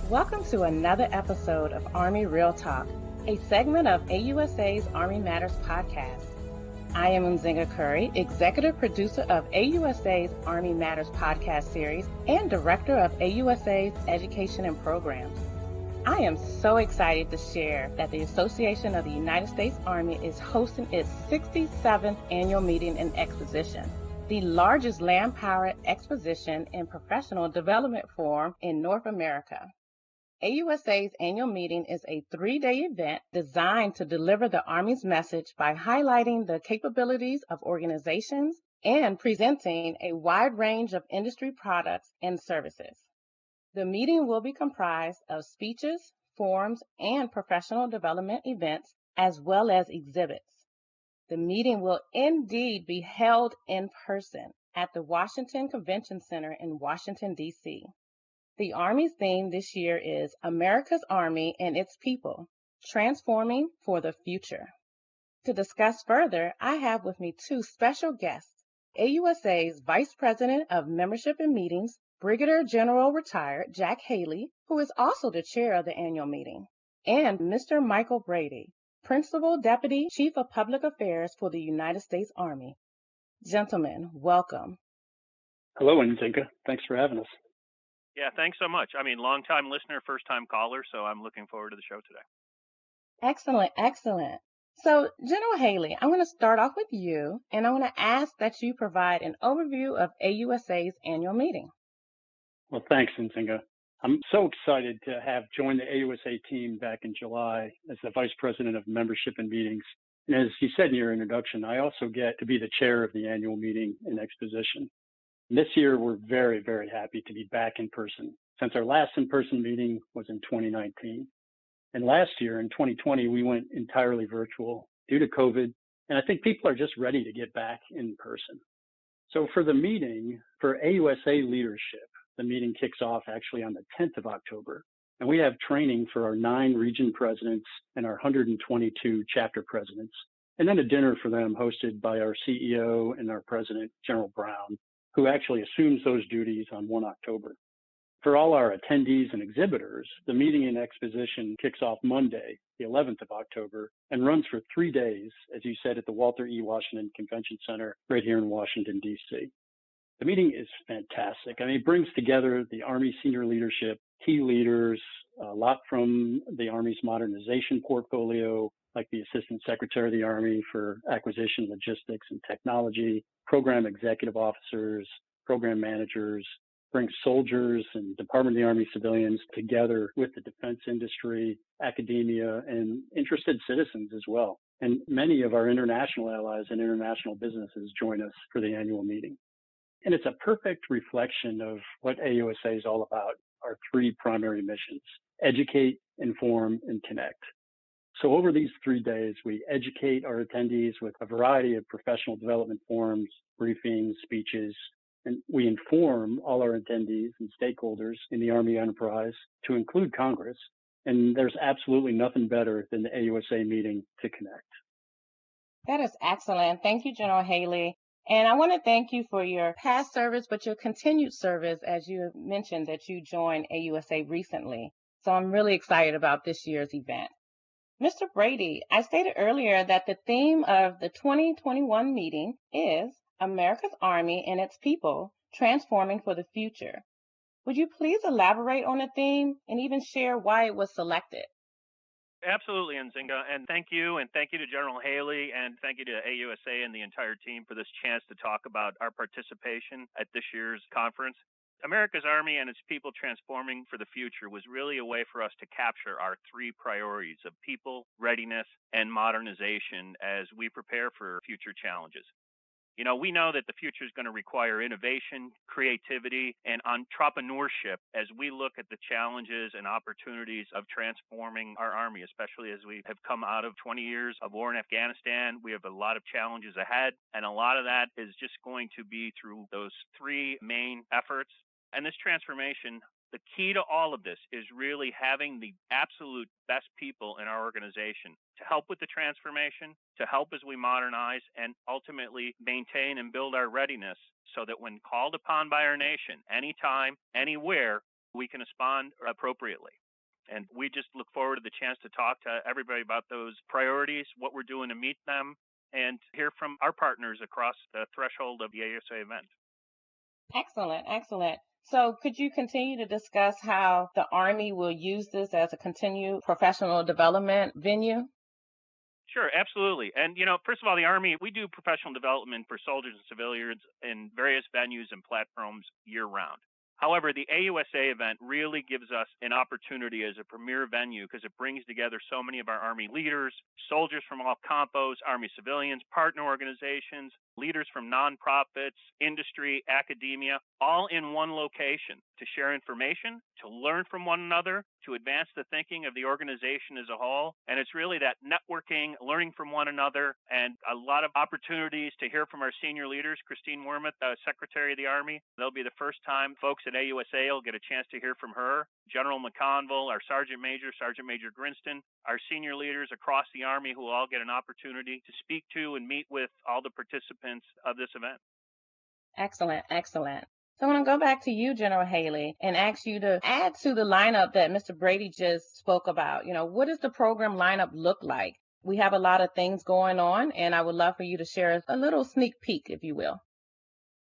Welcome to another episode of Army Real Talk, a segment of AUSA's Army Matters podcast. I am Nzinga Curry, executive producer of AUSA's Army Matters podcast series and director of AUSA's Education and Programs. I am so excited to share that the Association of the United States Army is hosting its 67th annual meeting in Exposition, the largest land-powered exposition and professional development forum in North America. AUSA's annual meeting is a 3-day event designed to deliver the Army's message by highlighting the capabilities of organizations and presenting a wide range of industry products and services. The meeting will be comprised of speeches, forums, and professional development events, as well as exhibits. The meeting will indeed be held in person at the Washington Convention Center in Washington, D.C. The Army's theme this year is America's Army and Its People, Transforming for the Future. To discuss further, I have with me two special guests, AUSA's Vice President of Membership and Meetings, Brigadier General Retired Jack Haley, who is also the chair of the annual meeting, and Mr. Michael Brady, Principal Deputy Chief of Public Affairs for the United States Army. Gentlemen, welcome. Hello, Nzinga. Thanks for having us. Yeah, thanks so much. Long-time listener, first-time caller, so I'm looking forward to the show today. Excellent. So, General Haley, I'm going to start off with you, and I want to ask that you provide an overview of AUSA's annual meeting. Well, thanks, Nzinga. I'm so excited to have joined the AUSA team back in July as the Vice President of Membership and Meetings. And as you said in your introduction, I also get to be the chair of the annual meeting in Exposition. And this year, we're very, very happy to be back in person, since our last in-person meeting was in 2019. And last year, in 2020, we went entirely virtual due to COVID, and I think people are just ready to get back in person. So for the meeting, for AUSA leadership, the meeting kicks off actually on the 10th of October, and we have training for our 9 region presidents and our 122 chapter presidents, and then a dinner for them hosted by our CEO and our president, General Brown, who actually assumes those duties on 1 October. For all our attendees and exhibitors, the meeting in Exposition kicks off Monday, the 11th of October, and runs for 3 days, as you said, at the Walter E. Washington Convention Center right here in Washington, D.C. The meeting is fantastic. It brings together the Army senior leadership, key leaders, a lot from the Army's modernization portfolio, like the Assistant Secretary of the Army for Acquisition, Logistics, and Technology, program executive officers, program managers, brings soldiers and Department of the Army civilians together with the defense industry, academia, and interested citizens as well. And many of our international allies and international businesses join us for the annual meeting. And it's a perfect reflection of what AUSA is all about, our 3 primary missions: educate, inform, and connect. So over these 3 days, we educate our attendees with a variety of professional development forums, briefings, speeches, and we inform all our attendees and stakeholders in the Army enterprise, to include Congress. And there's absolutely nothing better than the AUSA meeting to connect. That is excellent. Thank you, General Haley. And I want to thank you for your past service, but your continued service, as you mentioned that you joined AUSA recently. So I'm really excited about this year's event. Mr. Brady, I stated earlier that the theme of the 2021 meeting is America's Army and Its People, Transforming for the Future. Would you please elaborate on the theme and even share why it was selected? Absolutely, Nzinga, and thank you to General Haley, and thank you to AUSA and the entire team for this chance to talk about our participation at this year's conference. America's Army and Its People Transforming for the Future was really a way for us to capture our 3 priorities of people, readiness, and modernization as we prepare for future challenges. We know that the future is going to require innovation, creativity, and entrepreneurship as we look at the challenges and opportunities of transforming our Army, especially as we have come out of 20 years of war in Afghanistan. We have a lot of challenges ahead, and a lot of that is just going to be through those 3 main efforts. And this transformation, the key to all of this is really having the absolute best people in our organization to help with the transformation, to help as we modernize, and ultimately maintain and build our readiness so that when called upon by our nation, anytime, anywhere, we can respond appropriately. And we just look forward to the chance to talk to everybody about those priorities, what we're doing to meet them, and hear from our partners across the threshold of the AUSA event. Excellent, excellent. So could you continue to discuss how the Army will use this as a continued professional development venue? Sure, absolutely. And, first of all, the Army, we do professional development for soldiers and civilians in various venues and platforms year round. However, the AUSA event really gives us an opportunity as a premier venue because it brings together so many of our Army leaders, soldiers from all compos, Army civilians, partner organizations, leaders from nonprofits, industry, academia, all in one location to share information, to learn from one another, to advance the thinking of the organization as a whole. And it's really that networking, learning from one another, and a lot of opportunities to hear from our senior leaders. Christine Wormuth, Secretary of the Army, that'll be the first time folks at AUSA will get a chance to hear from her. General McConville, our Sergeant Major Grinston, our senior leaders across the Army who will all get an opportunity to speak to and meet with all the participants of this event. Excellent, excellent. So I want to go back to you, General Haley, and ask you to add to the lineup that Mr. Brady just spoke about. What does the program lineup look like? We have a lot of things going on, and I would love for you to share a little sneak peek, if you will.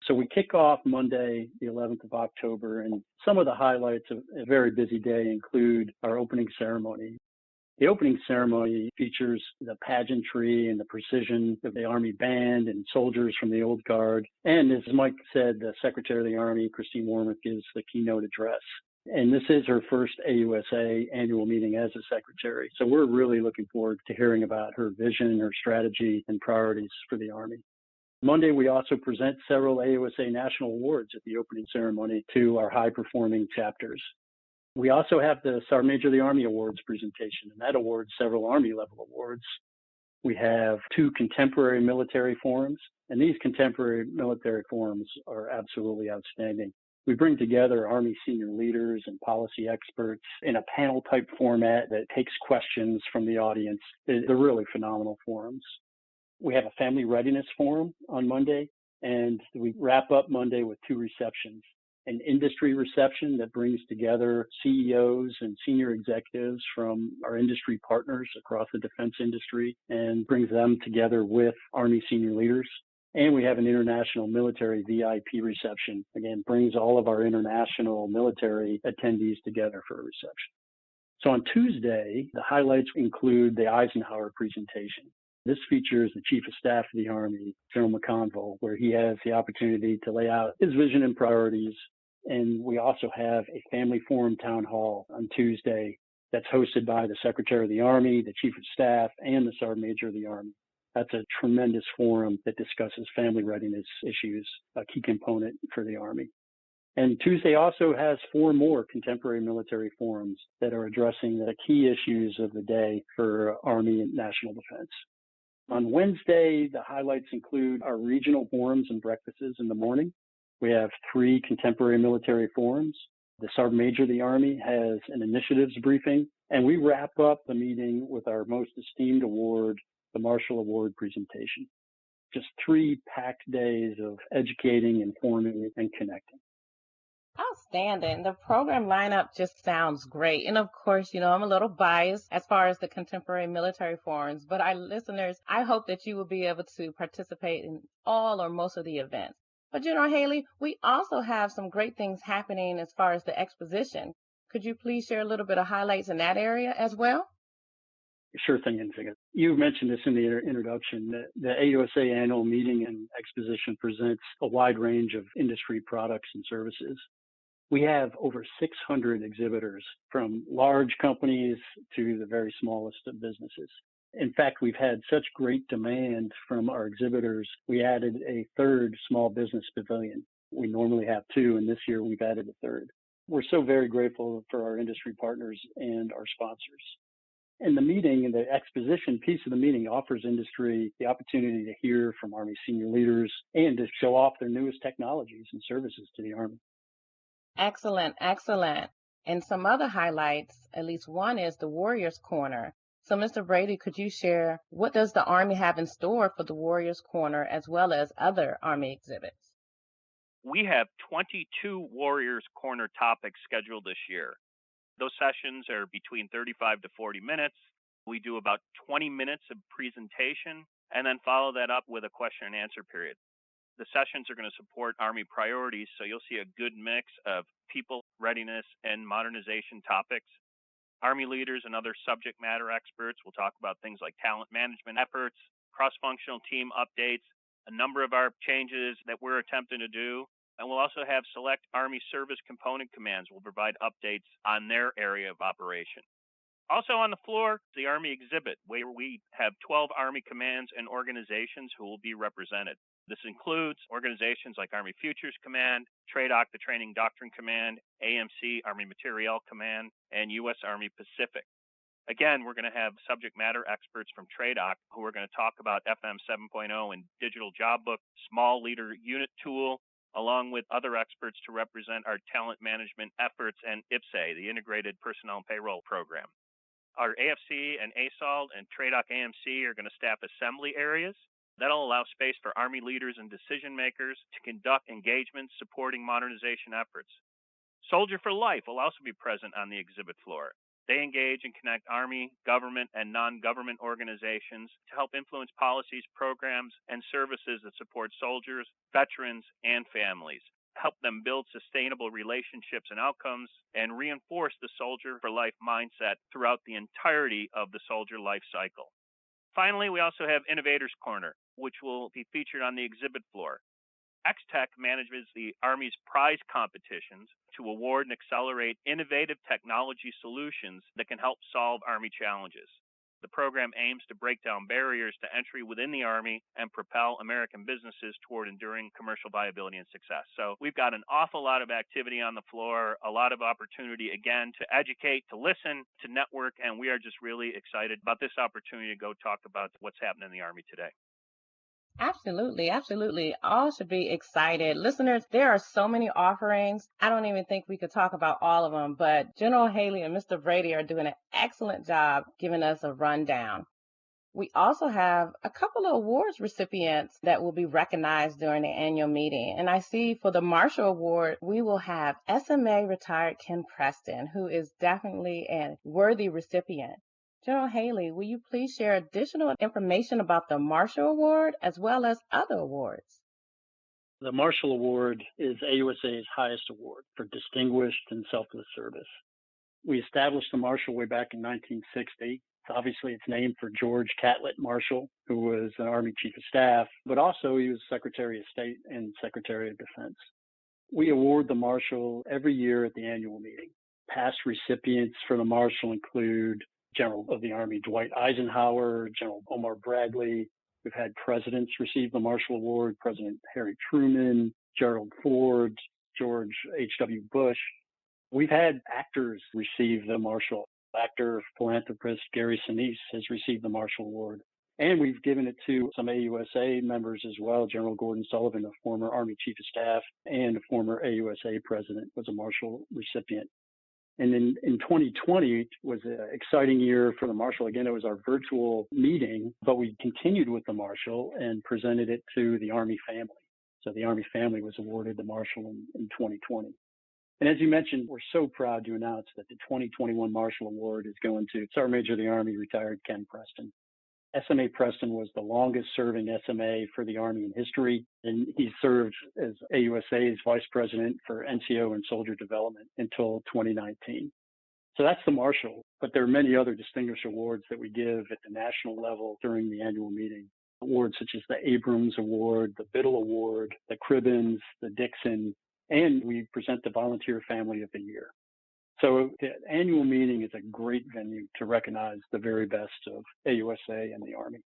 So we kick off Monday, the 11th of October, and some of the highlights of a very busy day include our opening ceremony. The opening ceremony features the pageantry and the precision of the Army band and soldiers from the old guard. And as Mike said, the Secretary of the Army, Christine Wormuth, gives the keynote address. And this is her first AUSA annual meeting as a secretary. So we're really looking forward to hearing about her vision, her strategy, and priorities for the Army. Monday, we also present several AUSA national awards at the opening ceremony to our high-performing chapters. We also have the Sergeant Major of the Army Awards presentation, and that awards several Army-level awards. We have 2 contemporary military forums, and these contemporary military forums are absolutely outstanding. We bring together Army senior leaders and policy experts in a panel-type format that takes questions from the audience. They're really phenomenal forums. We have a family readiness forum on Monday, and we wrap up Monday with 2 receptions. An industry reception that brings together CEOs and senior executives from our industry partners across the defense industry and brings them together with Army senior leaders. And we have an international military VIP reception. Again, brings all of our international military attendees together for a reception. So on Tuesday, the highlights include the Eisenhower presentation. This features the Chief of Staff of the Army, General McConville, where he has the opportunity to lay out his vision and priorities. And we also have a family forum town hall on Tuesday that's hosted by the Secretary of the Army, the Chief of Staff, and the Sergeant Major of the Army. That's a tremendous forum that discusses family readiness issues, a key component for the Army. And Tuesday also has 4 more contemporary military forums that are addressing the key issues of the day for Army and national defense. On Wednesday, the highlights include our regional forums and breakfasts in the morning. We have 3 contemporary military forums. The Sergeant Major of the Army has an initiatives briefing, and we wrap up the meeting with our most esteemed award, the Marshall Award presentation. Just 3 packed days of educating, informing, and connecting. Outstanding. The program lineup just sounds great. And of course, I'm a little biased as far as the contemporary military forums, but our listeners, I hope that you will be able to participate in all or most of the events. But General Haley, we also have some great things happening as far as the exposition. Could you please share a little bit of highlights in that area as well? Sure thing, Nzinga. You mentioned this in the introduction. The AUSA annual meeting and exposition presents a wide range of industry products and services. We have over 600 exhibitors, from large companies to the very smallest of businesses. In fact, we've had such great demand from our exhibitors, we added a 3rd small business pavilion. We normally have 2, and this year we've added a 3rd. We're so very grateful for our industry partners and our sponsors. And the meeting, the exposition piece of the meeting, offers industry the opportunity to hear from Army senior leaders and to show off their newest technologies and services to the Army. Excellent, excellent. And some other highlights, at least one is the Warriors Corner. So Mr. Brady, could you share what does the Army have in store for the Warriors Corner as well as other Army exhibits? We have 22 Warriors Corner topics scheduled this year. Those sessions are between 35 to 40 minutes. We do about 20 minutes of presentation and then follow that up with a question and answer period. The sessions are going to support Army priorities, so you'll see a good mix of people, readiness, and modernization topics. Army leaders and other subject matter experts will talk about things like talent management efforts, cross-functional team updates, a number of our changes that we're attempting to do, and we'll also have select Army service component commands will provide updates on their area of operation. Also on the floor, the Army exhibit, where we have 12 Army commands and organizations who will be represented. This includes organizations like Army Futures Command, TRADOC, the Training Doctrine Command, AMC, Army Materiel Command, and U.S. Army Pacific. Again, we're going to have subject matter experts from TRADOC who are going to talk about FM 7.0 and digital job book, small leader unit tool, along with other experts to represent our talent management efforts and IPSA, the Integrated Personnel and Payroll Program. Our AFC and ASALT and TRADOC AMC are going to staff assembly areas. That'll allow space for Army leaders and decision makers to conduct engagements supporting modernization efforts. Soldier for Life will also be present on the exhibit floor. They engage and connect Army, government, and non-government organizations to help influence policies, programs, and services that support soldiers, veterans, and families, help them build sustainable relationships and outcomes, and reinforce the Soldier for Life mindset throughout the entirety of the soldier life cycle. Finally, we also have Innovators Corner, which will be featured on the exhibit floor. X-Tech manages the Army's prize competitions to award and accelerate innovative technology solutions that can help solve Army challenges. The program aims to break down barriers to entry within the Army and propel American businesses toward enduring commercial viability and success. So we've got an awful lot of activity on the floor, a lot of opportunity, again, to educate, to listen, to network, and we are just really excited about this opportunity to go talk about what's happening in the Army today. Absolutely, absolutely. All should be excited. Listeners, there are so many offerings. I don't even think we could talk about all of them, but General Haley and Mr. Brady are doing an excellent job giving us a rundown. We also have a couple of awards recipients that will be recognized during the annual meeting. And I see for the Marshall Award, we will have SMA retired Ken Preston, who is definitely a worthy recipient. General Haley, will you please share additional information about the Marshall Award as well as other awards? The Marshall Award is AUSA's highest award for distinguished and selfless service. We established the Marshall way back in 1960. Obviously, it's named for George Catlett Marshall, who was an Army Chief of Staff, but also he was Secretary of State and Secretary of Defense. We award the Marshall every year at the annual meeting. Past recipients for the Marshall include General of the Army Dwight Eisenhower, General Omar Bradley. We've had presidents receive the Marshall Award, President Harry Truman, Gerald Ford, George H.W. Bush. We've had actors receive the Marshall. Actor, philanthropist Gary Sinise has received the Marshall Award. And we've given it to some AUSA members as well. General Gordon Sullivan, a former Army Chief of Staff and a former AUSA president, was a Marshall recipient. And in 2020 was an exciting year for the Marshall. Again, it was our virtual meeting, but we continued with the Marshall and presented it to the Army family. So the Army family was awarded the Marshall in 2020. And as you mentioned, we're so proud to announce that the 2021 Marshall Award is going to Sergeant Major of the Army, retired Ken Preston. SMA Preston was the longest serving SMA for the Army in history, and he served as AUSA's Vice President for NCO and Soldier Development until 2019. So that's the Marshall, but there are many other distinguished awards that we give at the national level during the annual meeting. Awards such as the Abrams Award, the Biddle Award, the Cribbins, the Dixon, and we present the Volunteer Family of the Year. So the annual meeting is a great venue to recognize the very best of AUSA and the Army.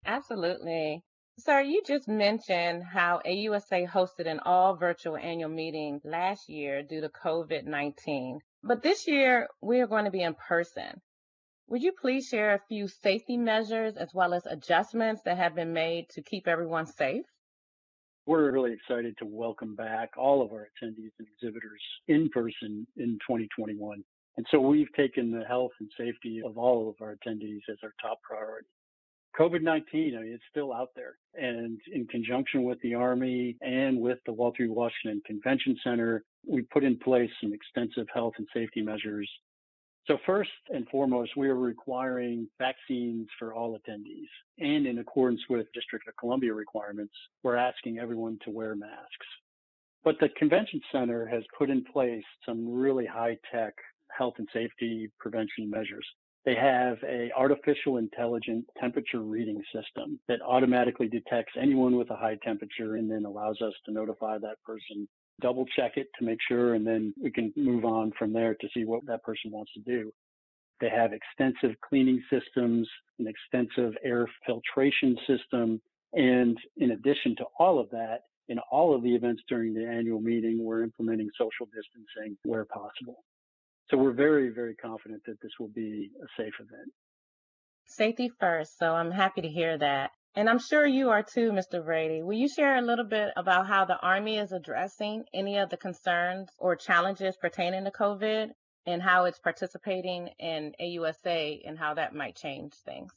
Absolutely. Sir, you just mentioned how AUSA hosted an all virtual annual meeting last year due to COVID-19. But this year, we are going to be in person. Would you please share a few safety measures as well as adjustments that have been made to keep everyone safe? We're really excited to welcome back all of our attendees and exhibitors in person in 2021. And so we've taken the health and safety of all of our attendees as our top priority. COVID-19, I mean, it's still out there. And in conjunction with the Army and with the Walter Reed Washington Convention Center, we put in place some extensive health and safety measures. So first and foremost, we are requiring vaccines for all attendees. And in accordance with District of Columbia requirements, we're asking everyone to wear masks. But the convention center has put in place some really high-tech health and safety prevention measures. They have an artificial intelligent temperature reading system that automatically detects anyone with a high temperature and then allows us to notify that person, double check it to make sure, and then we can move on from there to see what that person wants to do. They have extensive cleaning systems, an extensive air filtration system, and in addition to all of that, in all of the events during the annual meeting, we're implementing social distancing where possible. So we're very, very confident that this will be a safe event. Safety first, so I'm happy to hear that. And I'm sure you are too, Mr. Brady. Will you share a little bit about how the Army is addressing any of the concerns or challenges pertaining to COVID and how it's participating in AUSA and how that might change things?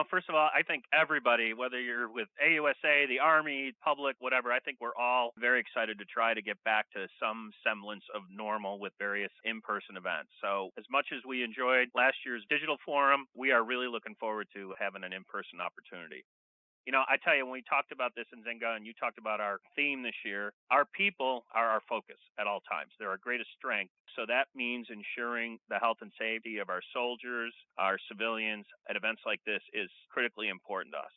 First of all, I think everybody, whether you're with AUSA, the Army, public, whatever, I think we're all very excited to try to get back to some semblance of normal with various in-person events. So as much as we enjoyed last year's digital forum, we are really looking forward to having an in-person opportunity. I tell you, when we talked about this in Nzinga and you talked about our theme this year, our people are our focus at all times. They're our greatest strength. So that means ensuring the health and safety of our soldiers, our civilians at events like this is critically important to us.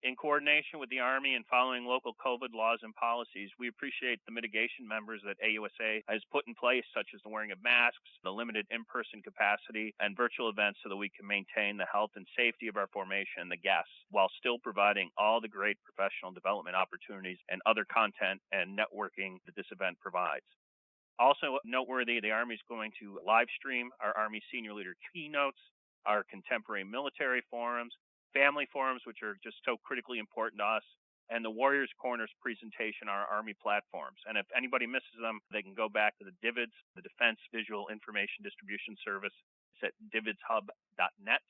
In coordination with the Army and following local COVID laws and policies, we appreciate the mitigation measures that AUSA has put in place, such as the wearing of masks, the limited in-person capacity, and virtual events so that we can maintain the health and safety of our formation and the guests, while still providing all the great professional development opportunities and other content and networking that this event provides. Also noteworthy, the Army is going to live stream our Army senior leader keynotes, our contemporary military forums, family forums, which are just so critically important to us, and the Warriors Corners presentation on our Army platforms. And if anybody misses them, they can go back to the DIVIDS, the Defense Visual Information Distribution Service. It's at dividshub.net,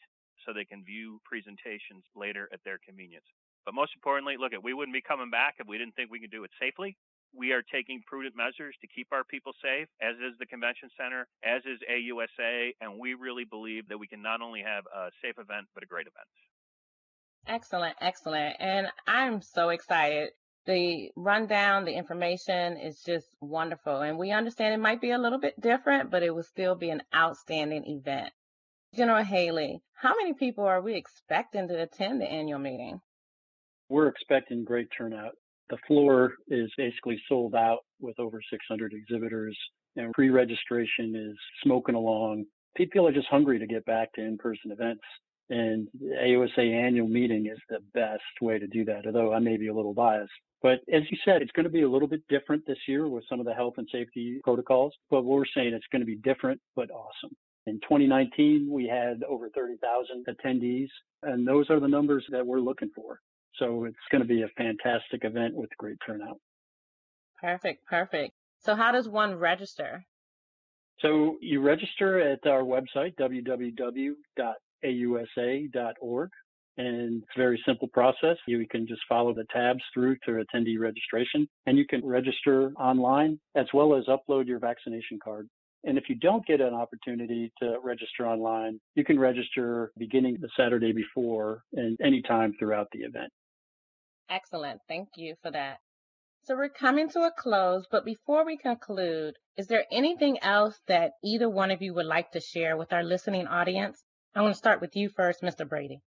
so they can view presentations later at their convenience. But most importantly, we wouldn't be coming back if we didn't think we could do it safely. We are taking prudent measures to keep our people safe, as is the convention center, as is AUSA, and we really believe that we can not only have a safe event, but a great event. Excellent, excellent. And I'm so excited. The rundown, the information is just wonderful. And we understand it might be a little bit different, but it will still be an outstanding event. General Haley, how many people are we expecting to attend the annual meeting? We're expecting great turnout. The floor is basically sold out with over 600 exhibitors, and pre-registration is smoking along. People are just hungry to get back to in-person events. And the AUSA annual meeting is the best way to do that, although I may be a little biased. But as you said, it's going to be a little bit different this year with some of the health and safety protocols. But we're saying it's going to be different, but awesome. In 2019, we had over 30,000 attendees, and those are the numbers that we're looking for. So it's going to be a fantastic event with great turnout. Perfect, perfect. So how does one register? So you register at our website, www.ausa.org, and it's a very simple process. You can just follow the tabs through to attendee registration, and you can register online as well as upload your vaccination card. And if you don't get an opportunity to register online, you can register beginning the Saturday before and anytime throughout the event. Excellent. Thank you for that. So we're coming to a close, but before we conclude, is there anything else that either one of you would like to share with our listening audience? I want to start with you first, Mr. Brady.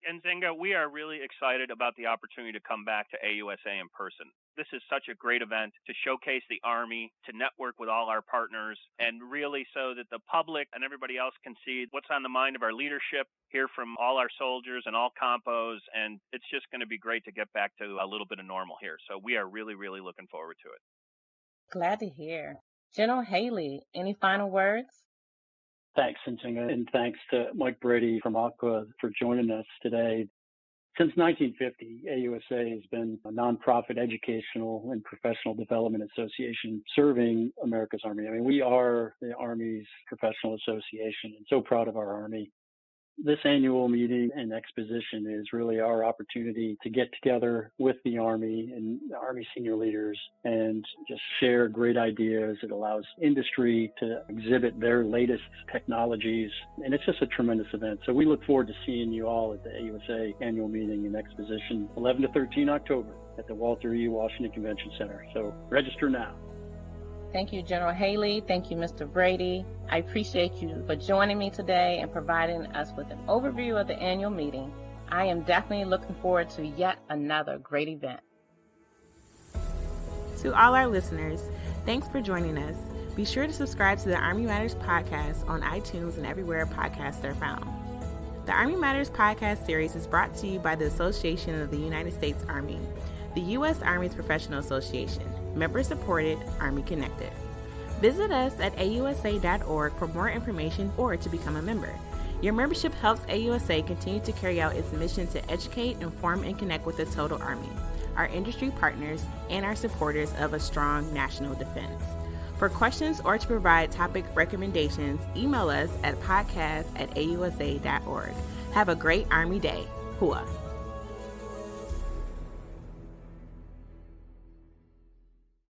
And Nzinga, we are really excited about the opportunity to come back to AUSA in person. This is such a great event to showcase the Army, to network with all our partners, and really so that the public and everybody else can see what's on the mind of our leadership, hear from all our soldiers and all compos, and it's just going to be great to get back to a little bit of normal here. So we are really, really looking forward to it. Glad to hear. General Haley, any final words? Thanks, Nzinga, and thanks to Mike Brady from AUSA for joining us today. Since 1950, AUSA has been a nonprofit educational and professional development association serving America's Army. I mean, we are the Army's professional association and so proud of our Army. This annual meeting and exposition is really our opportunity to get together with the Army and the Army senior leaders and just share great ideas. It allows industry to exhibit their latest technologies, and it's just a tremendous event. So we look forward to seeing you all at the AUSA annual meeting and exposition 11 to 13 October at the Walter E. Washington Convention Center. So register now. Thank you, General Haley. Thank you, Mr. Brady. I appreciate you for joining me today and providing us with an overview of the annual meeting. I am definitely looking forward to yet another great event. To all our listeners, thanks for joining us. Be sure to subscribe to the Army Matters podcast on iTunes and everywhere podcasts are found. The Army Matters podcast series is brought to you by the Association of the United States Army, the U.S. Army's professional association, member-supported, Army-connected. Visit us at ausa.org for more information or to become a member. Your membership helps AUSA continue to carry out its mission to educate, inform, and connect with the total Army, our industry partners, and our supporters of a strong national defense. For questions or to provide topic recommendations, email us at podcast@ausa.org. Have a great Army Day. Hua.